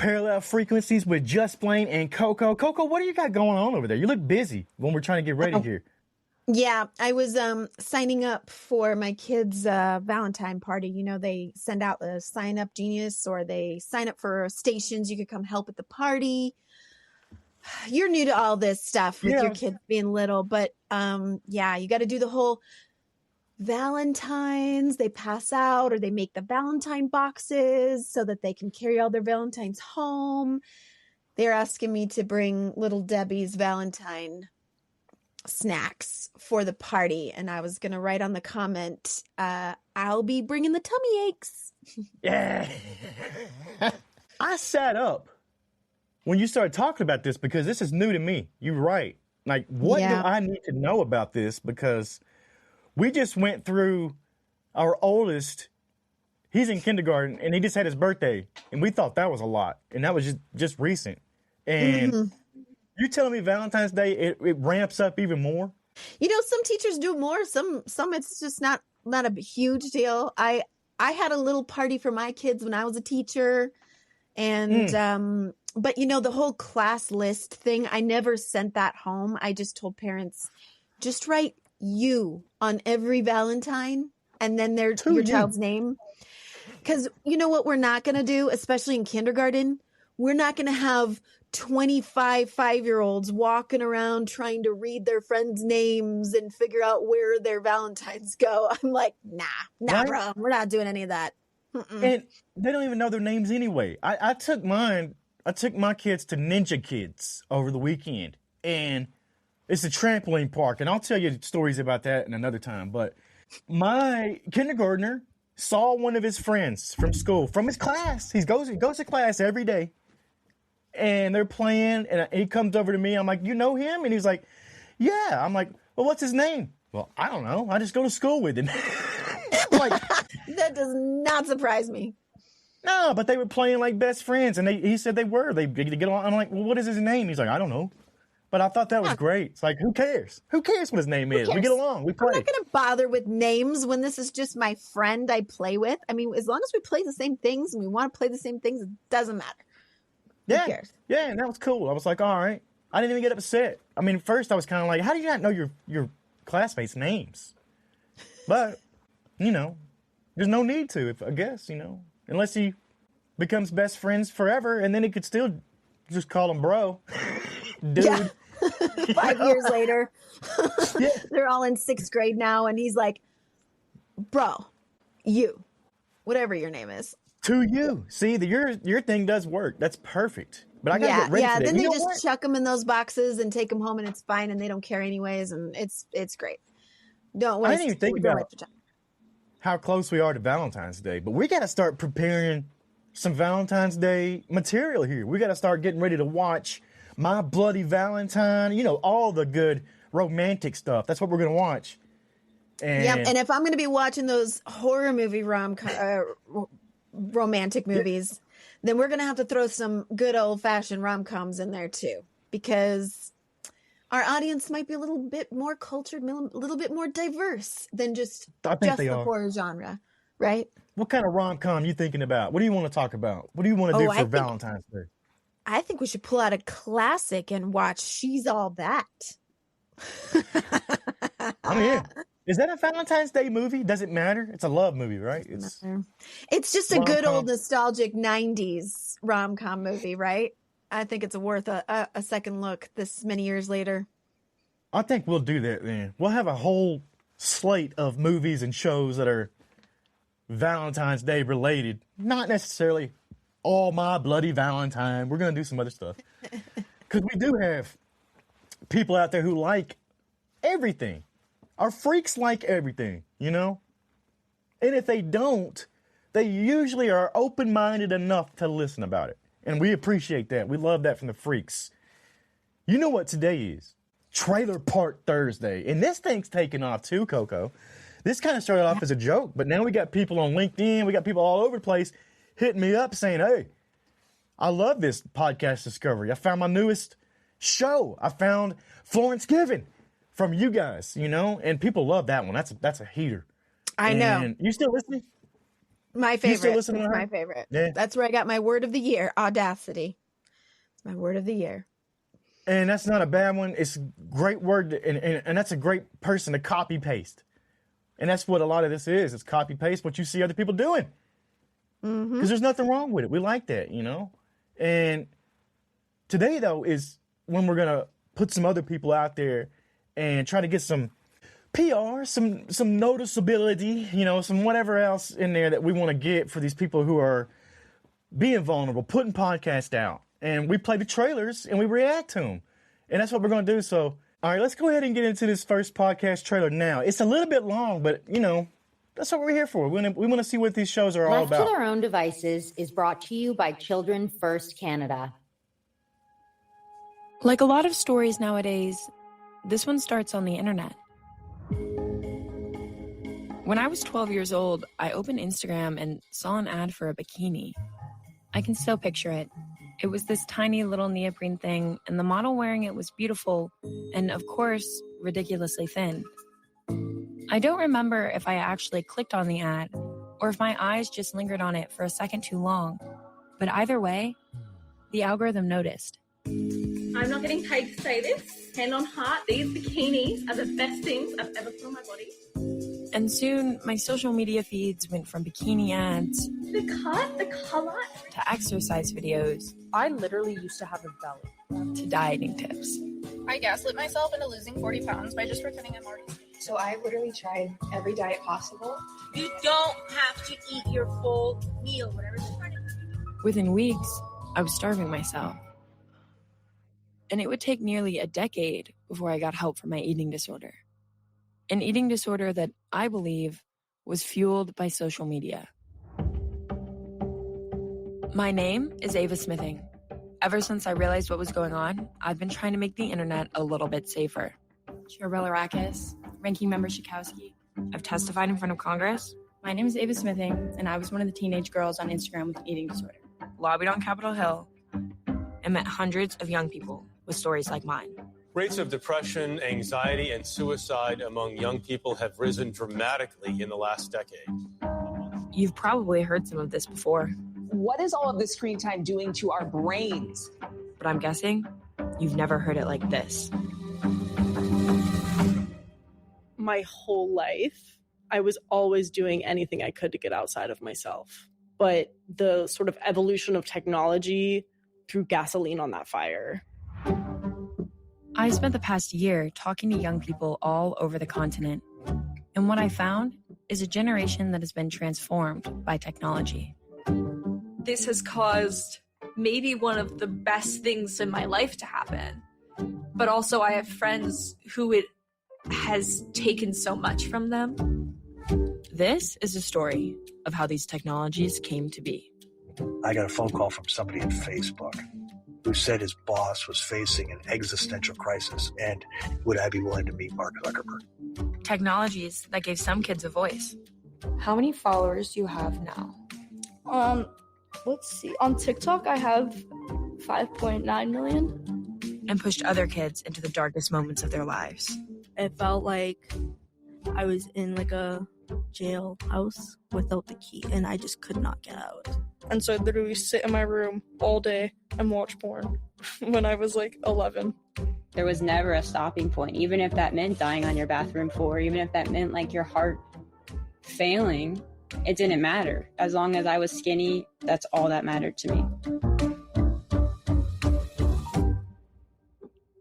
Parallel Frequencies with Just Blane and Coco. Coco, what do you got going on over there? You look busy when we're trying to get ready here. Yeah, I was signing up for my kids' Valentine party. You know, they send out a sign up genius, or they sign up for stations. You could come help at the party. You're new to all this stuff with your kids being little, but yeah, you got to do the whole Valentines. They pass out, or they make the Valentine boxes so that they can carry all their Valentines home. They're asking me to bring Little Debbie's Valentine snacks for the party, and I was gonna write on the comment, I'll be bringing the tummy aches. Yeah. I sat up when you started talking about this because this is new to me. You're right. Like, what do I need to know about this? Because we just went through our oldest. He's in kindergarten and he just had his birthday, and we thought that was a lot, and that was just recent. And you're telling me Valentine's Day, it ramps up even more? You know, some teachers do more. Some it's just not a huge deal. I had a little party for my kids when I was a teacher. And, but you know, the whole class list thing, I never sent that home. I just told parents, just write you on every Valentine and then your child's name. Because you know what we're not going to do, especially in kindergarten? We're not going to have 25 5-year-olds walking around trying to read their friends' names and figure out where their Valentines go. I'm like, nah, right? Bro, we're not doing any of that. And they don't even know their names anyway. I took my kids to Ninja Kids over the weekend, and it's a trampoline park, and I'll tell you stories about that in another time. But my kindergartner saw one of his friends from school, from his class. He goes to class every day. And they're playing, and he comes over to me. I'm like, you know him? And he's like, yeah. I'm like, well, what's his name? Well, I don't know. I just go to school with him. Like, that does not surprise me. No, but they were playing like best friends, and he said they were. They get along. I'm like, well, what is his name? He's like, I don't know. But I thought that was great. It's like, who cares? Who cares what his name is? We get along. We play. I'm not going to bother with names when this is just my friend I play with. I mean, as long as we play the same things and we want to play the same things, it doesn't matter. Yeah, yeah, and that was cool. I was like, all right. I didn't even get upset. I mean, first I was kind of like, how do you not know your classmates' names? But, you know, there's no need to, I guess, you know, unless he becomes best friends forever, and then he could still just call him bro. Dude. Yeah. 5 years later, they're all in 6th grade now, and he's like, bro, you, whatever your name is. To you. See, your thing does work. That's perfect. But I gotta get ready for that. Then they just chuck them in those boxes and take them home, and it's fine, and they don't care anyways, and it's great. Don't waste. I didn't even think about how close we are to Valentine's Day, but we got to start preparing some Valentine's Day material here. We got to start getting ready to watch My Bloody Valentine. You know, all the good romantic stuff. That's what we're gonna watch. And and if I'm gonna be watching those horror movie romantic movies, then we're going to have to throw some good old-fashioned rom-coms in there too, because our audience might be a little bit more cultured, a little bit more diverse than just the horror genre, right? What kind of rom-com you thinking about? What do you want to talk about? What do you want to do for Valentine's Day? I think we should pull out a classic and watch She's All That. I'm in. Is that a Valentine's Day movie? Does it matter? It's a love movie, right? It's just a good old nostalgic 90s rom-com movie, right? I think it's worth a second look this many years later. I think we'll do that then. We'll have a whole slate of movies and shows that are Valentine's Day related. Not necessarily all My Bloody Valentine. We're going to do some other stuff. Because we do have people out there who like everything. Our freaks like everything, you know? And if they don't, they usually are open-minded enough to listen about it. And we appreciate that. We love that from the freaks. You know what today is? Trailer Park Thursday. And this thing's taking off too, Coco. This kind of started off as a joke, but now we got people on LinkedIn, we got people all over the place hitting me up saying, hey, I love this podcast discovery. I found my newest show. I found Florence Given from you guys, you know, and people love that one. That's a heater. I know. You still listening? My You still favorite. listen to It's her? my favorite. Yeah. That's where I got my word of the year, audacity. It's my word of the year. And that's not a bad one. It's a great word, and that's a great person to copy paste. And that's what a lot of this is. It's copy paste what you see other people doing. Because there's nothing wrong with it. We like that, you know? And today, though, is when we're going to put some other people out there and try to get some PR, some noticeability, you know, some whatever else in there that we want to get for these people who are being vulnerable, putting podcasts out. And we play the trailers and we react to them. And that's what we're going to do. So, all right, let's go ahead and get into this first podcast trailer now. It's a little bit long, but, you know, that's what we're here for. We want to see what these shows are all Left about. to Their Own Devices is brought to you by Children First Canada. Like a lot of stories nowadays, this one starts on the internet. When I was 12 years old, I opened Instagram and saw an ad for a bikini. I can still picture it. It was this tiny little neoprene thing, and the model wearing it was beautiful and, of course, ridiculously thin. I don't remember if I actually clicked on the ad or if my eyes just lingered on it for a second too long. But either way, the algorithm noticed. I'm not getting paid to say this. Hand on heart, these bikinis are the best things I've ever put on my body. And soon, my social media feeds went from bikini ads The cut, the color. to exercise videos I literally used to have a belly. to dieting tips. I gaslit myself into losing 40 pounds by just pretending I'm already skinny. So I literally tried every diet possible. You don't have to eat your full meal, whatever you're trying to do. Within weeks, I was starving myself. And it would take nearly a decade before I got help for my eating disorder. An eating disorder that I believe was fueled by social media. My name is Ava Smithing. Ever since I realized what was going on, I've been trying to make the internet a little bit safer. Chair Belarakis, Ranking Member Shikowski. I've testified in front of Congress. My name is Ava Smithing, and I was one of the teenage girls on Instagram with an eating disorder. Lobbied on Capitol Hill and met hundreds of young people with stories like mine. Rates of depression, anxiety, and suicide among young people have risen dramatically in the last decade. You've probably heard some of this before, What is all of this screen time doing to our brains? but I'm guessing you've never heard it like this. My whole life, I was always doing anything I could to get outside of myself. But the sort of evolution of technology threw gasoline on that fire. I spent the past year talking to young people all over the continent. And what I found is a generation that has been transformed by technology. This has caused maybe one of the best things in my life to happen. But also I have friends who it has taken so much from them. This is a story of how these technologies came to be. I got a phone call from somebody at Facebook who said his boss was facing an existential crisis, and would I be willing to meet Mark Zuckerberg? Technologies that gave some kids a voice. How many followers do you have now? Let's see. On TikTok, I have 5.9 million. And pushed other kids into the darkest moments of their lives. It felt like I was in like a jailhouse without the key, and I just could not get out. And so I'd literally sit in my room all day and watch porn when I was like 11. There was never a stopping point, even if that meant dying on your bathroom floor, even if that meant like your heart failing, it didn't matter. As long as I was skinny, that's all that mattered to me.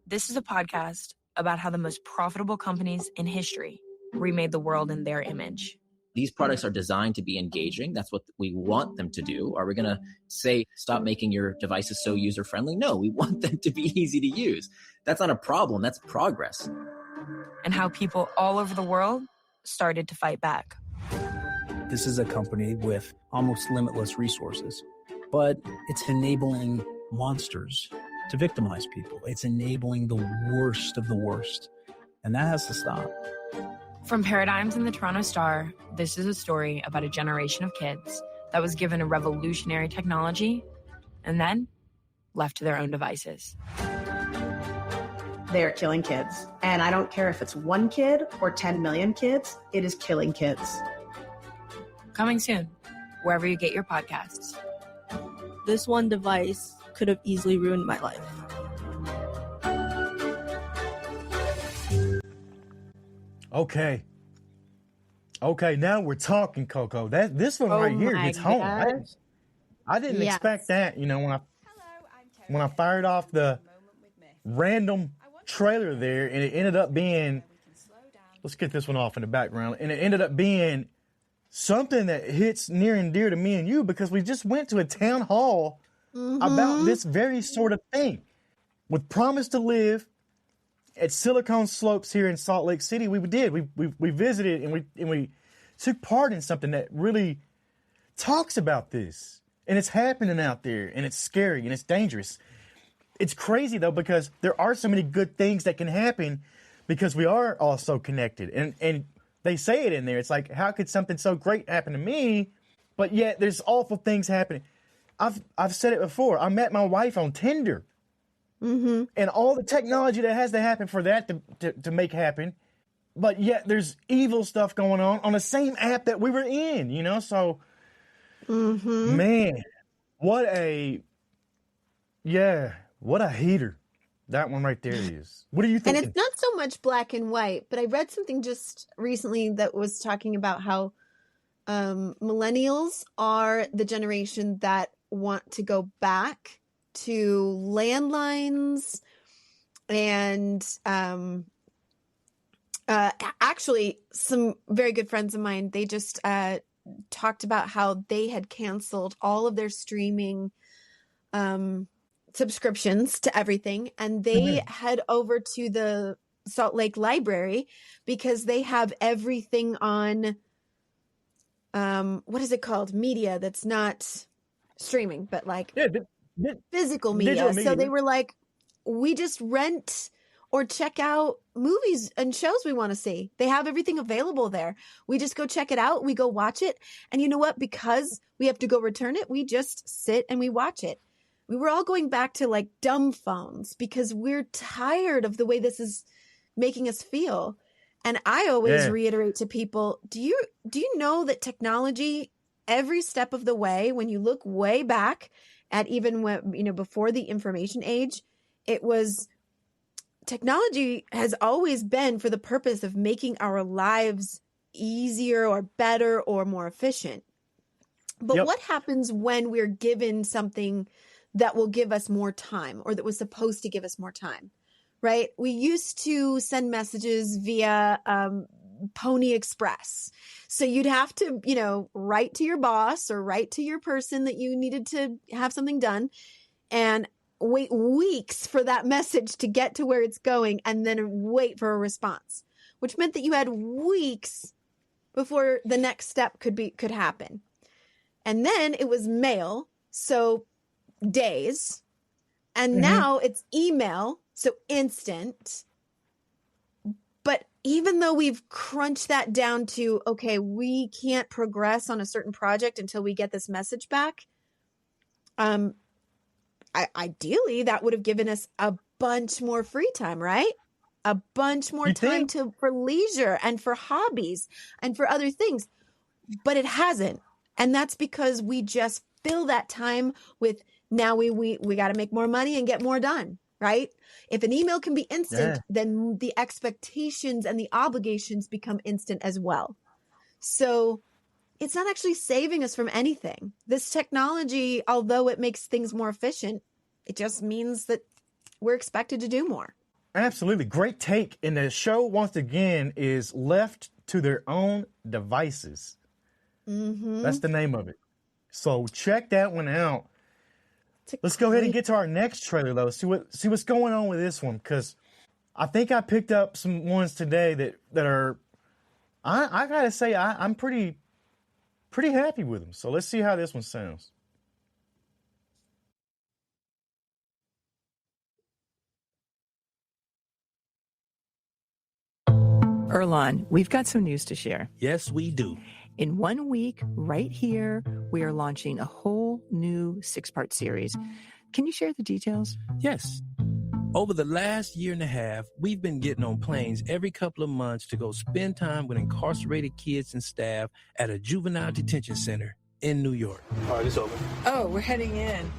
This is a podcast about how the most profitable companies in history remade the world in their image. These products are designed to be engaging. That's what we want them to do. Are we going to say, stop making your devices so user-friendly? No, we want them to be easy to use. That's not a problem. That's progress. And how people all over the world started to fight back. This is a company with almost limitless resources, but it's enabling monsters to victimize people. It's enabling the worst of the worst, and that has to stop. From Paradigms in the Toronto Star, this is a story about a generation of kids that was given a revolutionary technology and then left to their own devices. They are killing kids. And I don't care if it's one kid or 10 million kids, it is killing kids. Coming soon wherever you get your podcasts. This one device could have easily ruined my life. Okay, now we're talking, Coco. This one right here hits home. I didn't expect that. You know, when I fired off the random trailer there, and it ended up being, let's get this one off in the background, and it ended up being something that hits near and dear to me and you, because we just went to a town hall about this very sort of thing. With Promise to Live at Silicon Slopes here in Salt Lake City, we visited and we took part in something that really talks about this. And it's happening out there, and it's scary, and it's dangerous. It's crazy, though, because there are so many good things that can happen because we are all so connected. And they say it in there. It's like, how could something so great happen to me, but yet there's awful things happening? I've said it before. I met my wife on Tinder. And all the technology that has to happen for that to make happen, but yet there's evil stuff going on the same app that we were in, you know? So, man, what a heater that one right there is. What are you thinking? And it's not so much black and white, but I read something just recently that was talking about how millennials are the generation that want to go back to landlines, and actually some very good friends of mine, they just talked about how they had canceled all of their streaming subscriptions to everything, and they head over to the Salt Lake Library because they have everything on what is it called, media that's not streaming but like physical media. So they were like, we just rent or check out movies and shows we want to see. They have everything available there. We just go check it out. We go watch it. And you know what? Because we have to go return it, we just sit and we watch it. We were all going back to like dumb phones because we're tired of the way this is making us feel. And I always reiterate to people, do you know that technology, every step of the way, when you look way back at even when, you know, before the information age, it was, technology has always been for the purpose of making our lives easier or better or more efficient. But what happens when we're given something that will give us more time, or that was supposed to give us more time, right? We used to send messages via Pony Express. So you'd have to, you know, write to your boss or write to your person that you needed to have something done and wait weeks for that message to get to where it's going, and then wait for a response, which meant that you had weeks before the next step could happen. And then it was mail, so days. And now it's email, so instant. But even though we've crunched that down to, okay, we can't progress on a certain project until we get this message back, ideally that would have given us a bunch more free time, right? A bunch more time for leisure and for hobbies and for other things. But it hasn't. And that's because we just fill that time with, now we got to make more money and get more done, right? If an email can be instant, then the expectations and the obligations become instant as well. So it's not actually saving us from anything. This technology, although it makes things more efficient, it just means that we're expected to do more. Absolutely. Great take. And the show, once again, is Left to Their Own Devices. That's the name of it. So check that one out. Let's go ahead and get to our next trailer, though. See what's going on with this one, because I think I picked up some ones today that are, I gotta say, I'm pretty happy with them. So let's see how this one sounds. Erlon, we've got some news to share. Yes, we do. In 1 week, right here, we are launching a whole new 6-part series. Can you share the details? Yes. Over the last year and a half, we've been getting on planes every couple of months to go spend time with incarcerated kids and staff at a juvenile detention center. in New York. All right, it's open. Oh, we're heading in.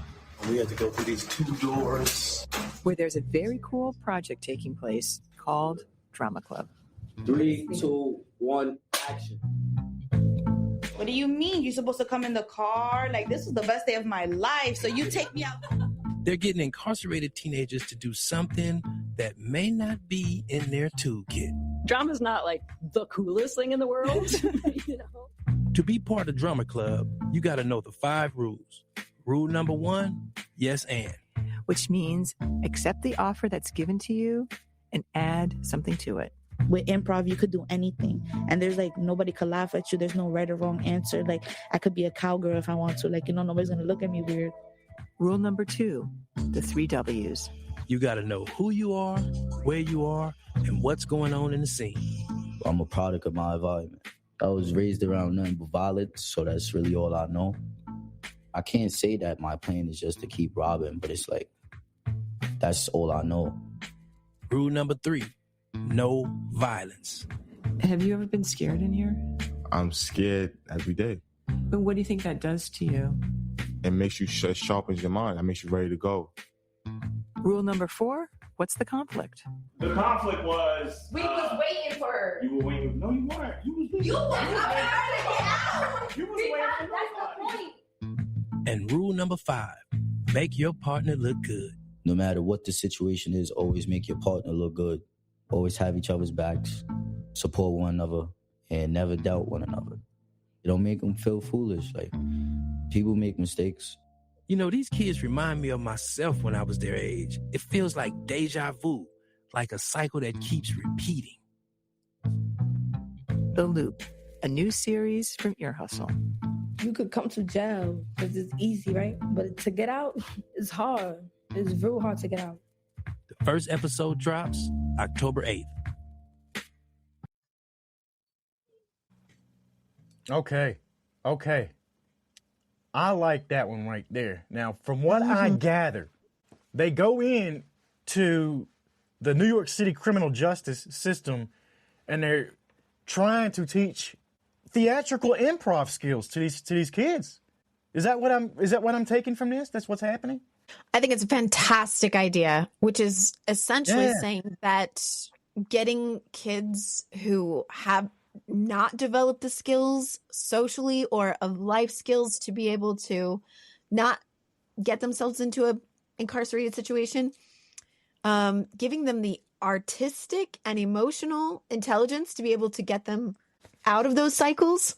We have to go through these 2 doors. Where there's a very cool project taking place called Drama Club. 3, 2, 1, action. What do you mean? You're supposed to come in the car? Like, this is the best day of my life, so you take me out. They're getting incarcerated teenagers to do something that may not be in their toolkit. Drama's not like the coolest thing in the world, you know? To be part of Drama Club, you got to know the 5 rules. Rule number 1, yes and. Which means accept the offer that's given to you and add something to it. With improv, you could do anything. And there's like, nobody could laugh at you. There's no right or wrong answer. Like, I could be a cowgirl if I want to. Like, you know, nobody's going to look at me weird. Rule number 2, the 3 W's. You got to know who you are, where you are, and what's going on in the scene. I'm a product of my environment. I was raised around nothing but violence, so that's really all I know. I can't say that my plan is just to keep robbing, but it's like, that's all I know. Rule number 3, no violence. Have you ever been scared in here? I'm scared every day. But what do you think that does to you? It makes you sharpens your mind. It makes you ready to go. Rule number 4, what's the conflict? The conflict was... We was waiting for her. You were waiting. No, you weren't. You was waiting. You was waiting out. You was waiting for That's the point. And rule number 5, make your partner look good. No matter what the situation is, always make your partner look good. Always have each other's backs, support one another, and never doubt one another. You don't make them feel foolish. Like, people make mistakes. You know, these kids remind me of myself when I was their age. It feels like deja vu, like a cycle that keeps repeating. The Loop, a new series from Ear Hustle. You could come to jail because it's easy, right? But to get out, it's hard. It's real hard to get out. The first episode drops October 8th. Okay. I like that one right there. Now, from what I gather, they go in to the New York City criminal justice system and they're trying to teach theatrical improv skills to these kids. Is that what I'm taking from this? That's what's happening? I think it's a fantastic idea, which is essentially saying that getting kids who have not developed the skills socially or of life skills to be able to not get themselves into a incarcerated situation, giving them the artistic and emotional intelligence to be able to get them out of those cycles.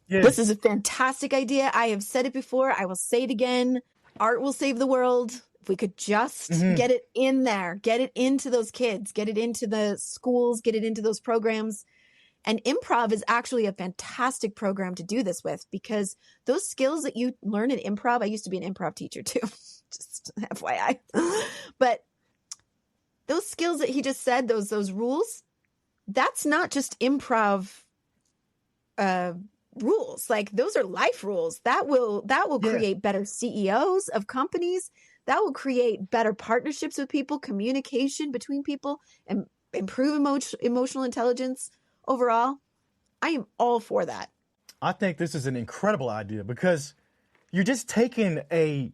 Yeah. This is a fantastic idea. I have said it before. I will say it again. Art will save the world. If we could just get it in there, get it into those kids, get it into the schools, get it into those programs. And improv is actually a fantastic program to do this with, because those skills that you learn in improv, I used to be an improv teacher too, just FYI. But those skills that he just said, those rules, that's not just improv rules. Like, those are life rules. That will create better CEOs of companies. That will create better partnerships with people, communication between people, and improve emotional intelligence. Overall, I am all for that. I think this is an incredible idea, because you're just taking a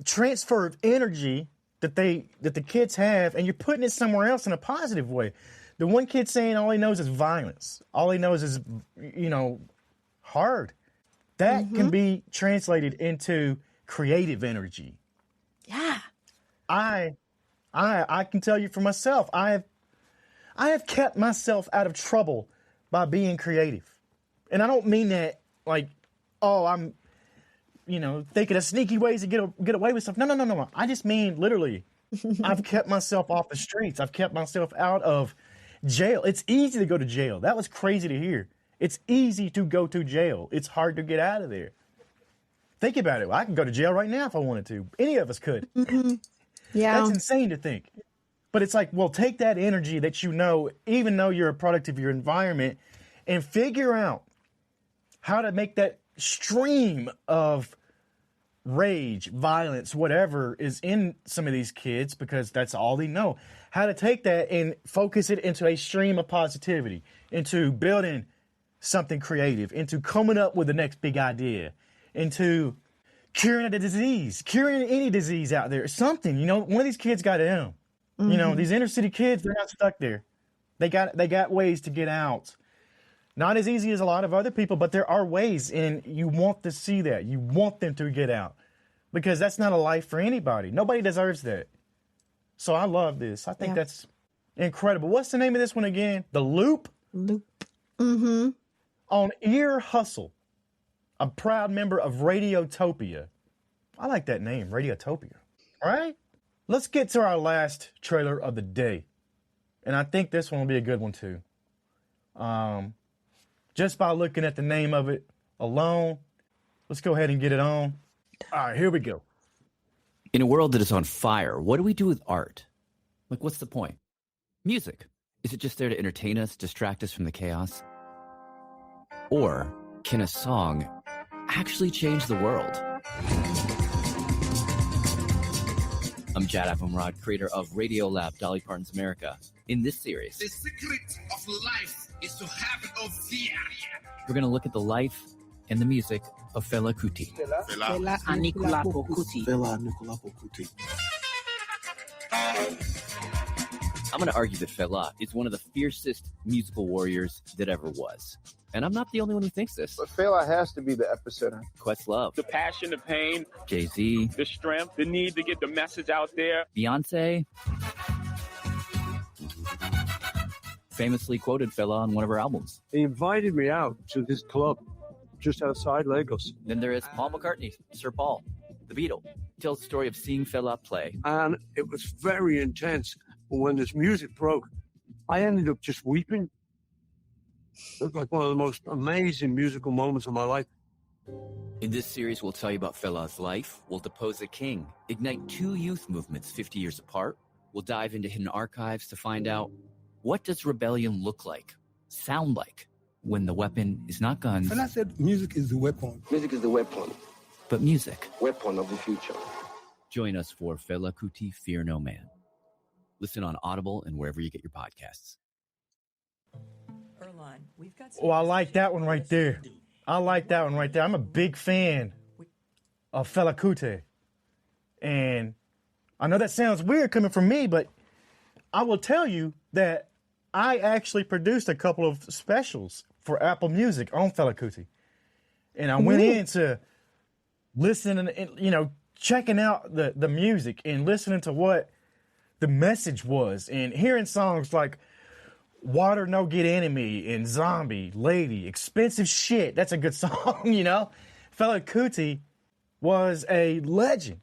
transfer of energy that the kids have, and you're putting it somewhere else in a positive way. The one kid saying all he knows is violence. All he knows is, hard. That can be translated into creative energy. Yeah. I can tell you for myself, I have kept myself out of trouble by being creative. And I don't mean that like, I'm, thinking of sneaky ways to get away with stuff. No. I just mean literally, I've kept myself off the streets. I've kept myself out of jail. It's easy to go to jail. That was crazy to hear. It's easy to go to jail. It's hard to get out of there. Think about it. I can go to jail right now if I wanted to. Any of us could. Yeah. That's insane to think. But it's like, well, take that energy that even though you're a product of your environment, and figure out how to make that stream of rage, violence, whatever is in some of these kids, because that's all they know. How to take that and focus it into a stream of positivity, into building something creative, into coming up with the next big idea, into curing a disease, curing any disease out there, something, you know, one of these kids got it in them. Mm-hmm. You know, these inner city kids, they're not stuck there. They got ways to get out. Not as easy as a lot of other people, but there are ways, and you want to see that. You want them to get out because that's not a life for anybody. Nobody deserves that. So I love this. I think that's incredible. What's the name of this one again? The Loop? Loop. Mm-hmm. On Ear Hustle, a proud member of Radiotopia. I like that name, Radiotopia. All right, let's get to our last trailer of the day. And I think this one will be a good one too. Just by looking at the name of it alone, let's go ahead and get it on. All right, here we go. In a world that is on fire, what do we do with art? Like, what's the point? Music. Is it just there to entertain us, distract us from the chaos? Or can a song actually change the world? I'm Jad Abumrad, creator of Radiolab, Dolly Parton's America. In this series, the secret of life is to have no fear. We're going to look at the life and the music of Fela Kuti. Fela Anikulapo Kuti. Fela Anikulapo Kuti. I'm going to argue that Fela is one of the fiercest musical warriors that ever was. And I'm not the only one who thinks this. But Fela has to be the epicenter. Questlove. The passion, the pain. Jay-Z. The strength, the need to get the message out there. Beyonce famously quoted Fela on one of her albums. He invited me out to this club just outside Lagos. Then there is Paul McCartney, Sir Paul, the Beatle. Tells the story of seeing Fela play. And it was very intense. But when this music broke, I ended up just weeping. It was like one of the most amazing musical moments of my life. In this series, we'll tell you about Fela's life. We'll depose a king, ignite two youth movements 50 years apart. We'll dive into hidden archives to find out, what does rebellion look like, sound like, when the weapon is not guns? Fela said music is the weapon. Music is the weapon. But music. Weapon of the future. Join us for Fela Kuti, Fear No Man. Listen on Audible and wherever you get your podcasts. Oh, I like that one right there. I like that one right there. I'm a big fan of Fela Kuti. And I know that sounds weird coming from me, but I will tell you that I actually produced a couple of specials for Apple Music on Fela Kuti. And I went into listening and, you know, checking out the music and listening to what the message was and hearing songs like Water No Get Enemy and Zombie, Lady, Expensive Shit. That's a good song, you know? Fela Kuti was a legend.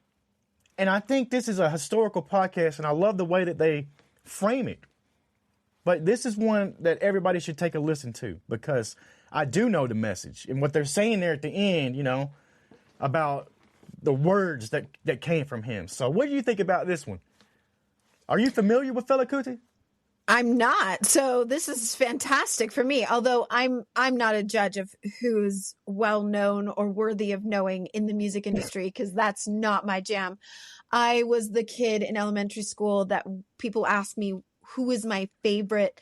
And I think this is a historical podcast, and I love the way that they frame it. But this is one that everybody should take a listen to because I do know the message and what they're saying there at the end, you know, about the words that came from him. So what do you think about this one? Are you familiar with Fela Kuti? I'm not. So this is fantastic for me. Although I'm not a judge of who's well known or worthy of knowing in the music industry because that's not my jam. I was the kid in elementary school that people asked me who is my favorite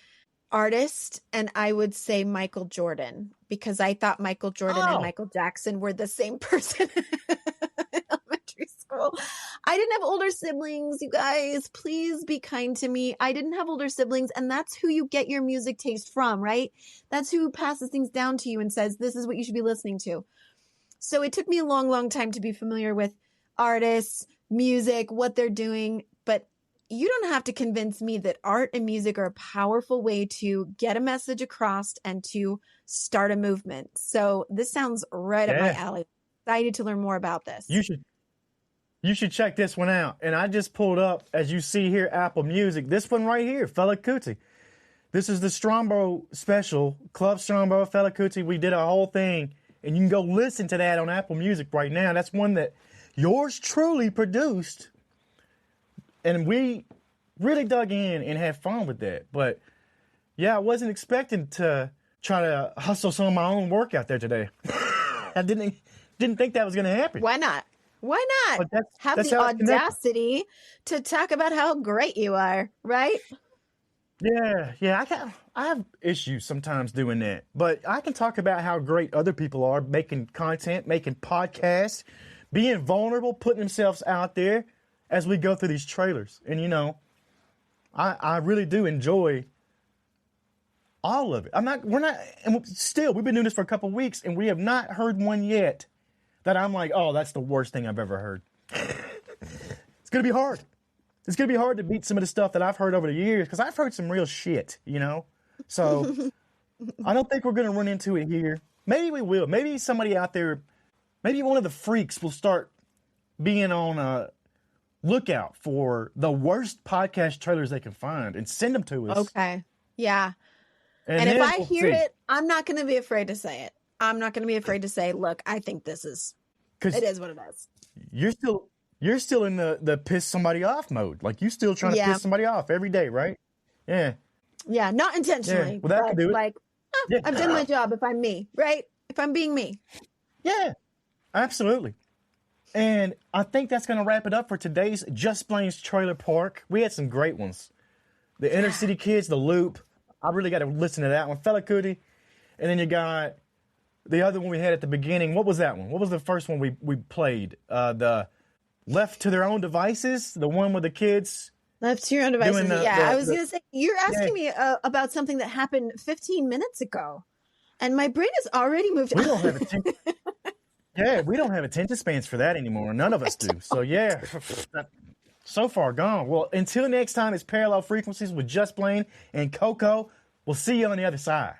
artist, and I would say Michael Jordan because I thought Michael Jordan and Michael Jackson were the same person in elementary school. I didn't have older siblings, you guys. Please be kind to me. I didn't have older siblings, and that's who you get your music taste from, right? That's who passes things down to you and says, this is what you should be listening to. So it took me a long, long time to be familiar with artists, music, what they're doing, but you don't have to convince me that art and music are a powerful way to get a message across and to start a movement. So this sounds right up my alley. Excited to learn more about this. You should check this one out. And I just pulled up, as you see here, Apple Music. This one right here, Fela Kuti. This is the Strombo special, Club Strombo, Fela Kuti. We did a whole thing, and you can go listen to that on Apple Music right now. That's one that yours truly produced. And we really dug in and had fun with that. But, yeah, I wasn't expecting to try to hustle some of my own work out there today. I didn't think that was going to happen. Why not? Why not? Have that's the how it's connected. audacity to talk about how great you are, right? Yeah. I have issues sometimes doing that, but I can talk about how great other people are making content, making podcasts, being vulnerable, putting themselves out there as we go through these trailers. And, you know, I really do enjoy all of it. We've been doing this for a couple of weeks and we have not heard one yet that I'm like, oh, that's the worst thing I've ever heard. It's going to be hard. It's going to be hard to beat some of the stuff that I've heard over the years because I've heard some real shit, you know? So I don't think we're going to run into it here. Maybe we will. Maybe somebody out there, maybe one of the freaks will start being on a lookout for the worst podcast trailers they can find and send them to us. Okay. Yeah. And if I hear it, I'm not going to be afraid to say it. I'm not going to be afraid to say, look, I think it is what it is. You're still in the piss somebody off mode. Like, you still trying to piss somebody off every day, right? Yeah. Yeah, not intentionally. Yeah. Well, that but can do it. Like, I've done my job if I'm me, right? If I'm being me. Yeah, absolutely. And I think that's going to wrap it up for today's Just Blane's Trailer Park. We had some great ones. The Inner City Kids, The Loop. I really got to listen to that one. Fela Kuti. And then you got the other one we had at the beginning. What was that one? What was the first one we played? The Left to Their Own Devices? The one with the kids? Left to Your Own Devices. I was going to say, you're asking me about something that happened 15 minutes ago. And my brain has already moved on. We don't have we don't have attention spans for that anymore. None of us do. So, yeah. So far gone. Well, until next time, it's Parallel Frequencies with Just Blane and Coco. We'll see you on the other side.